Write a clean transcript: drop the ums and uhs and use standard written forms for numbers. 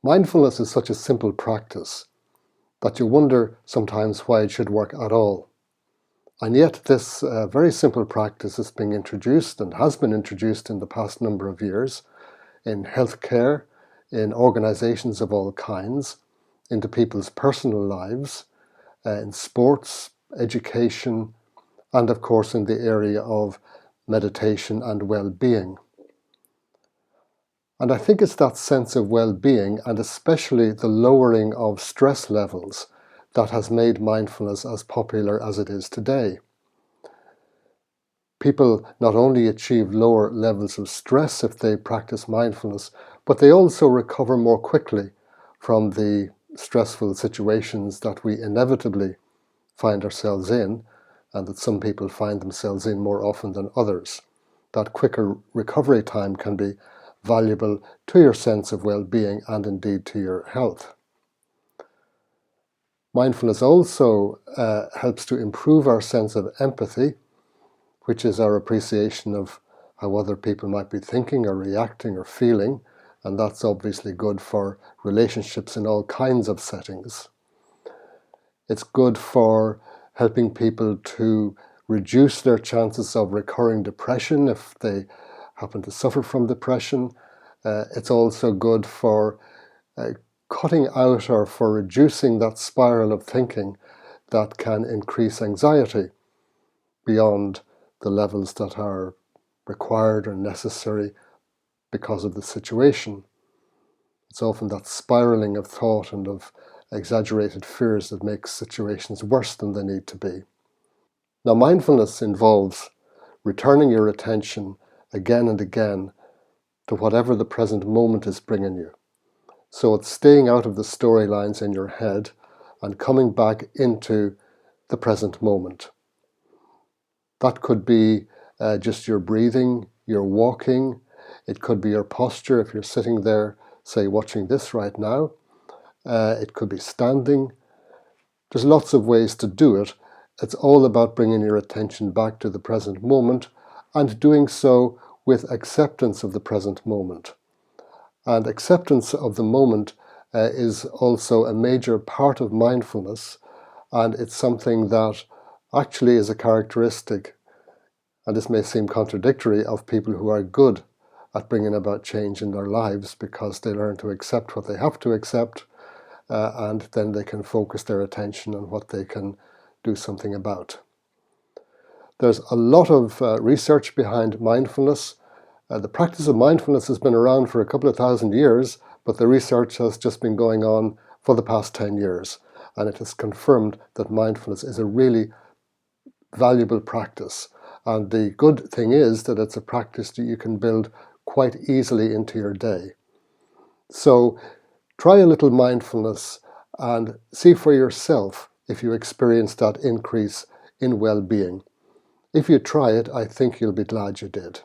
Mindfulness is such a simple practice that you wonder sometimes why it should work at all. And yet this very simple practice is being introduced and has been introduced in the past number of years in healthcare, in organizations of all kinds, into people's personal lives, in sports, education, and of course in the area of meditation and well-being. And I think it's that sense of well-being, and especially the lowering of stress levels, that has made mindfulness as popular as it is today. People not only achieve lower levels of stress if they practice mindfulness, but they also recover more quickly from the stressful situations that we inevitably find ourselves in, and that some people find themselves in more often than others. That quicker recovery time can be valuable to your sense of well-being and indeed to your health. Mindfulness also helps to improve our sense of empathy, which is our appreciation of how other people might be thinking or reacting or feeling, and that's obviously good for relationships in all kinds of settings. It's good for helping people to reduce their chances of recurring depression if they happen to suffer from depression. It's also good for cutting out or for reducing that spiral of thinking that can increase anxiety beyond the levels that are required or necessary because of the situation. It's often that spiraling of thought and of exaggerated fears that makes situations worse than they need to be. Now, mindfulness involves returning your attention again and again to whatever the present moment is bringing you. So it's staying out of the storylines in your head and coming back into the present moment. That could be just your breathing, your walking. It could be your posture if you're sitting there, say, watching this right now. It could be standing. There's lots of ways to do it. It's all about bringing your attention back to the present moment and doing so with acceptance of the present moment. And acceptance of the moment is also a major part of mindfulness, and it's something that actually is a characteristic, and this may seem contradictory, of people who are good at bringing about change in their lives, because they learn to accept what they have to accept, and then they can focus their attention on what they can do something about. There's a lot of research behind mindfulness. The practice of mindfulness has been around for a couple of thousand years, but the research has just been going on for the past 10 years, and it has confirmed that mindfulness is a really valuable practice. And the good thing is that it's a practice that you can build quite easily into your day. So try a little mindfulness and see for yourself if you experience that increase in well-being. If you try it, I think you'll be glad you did.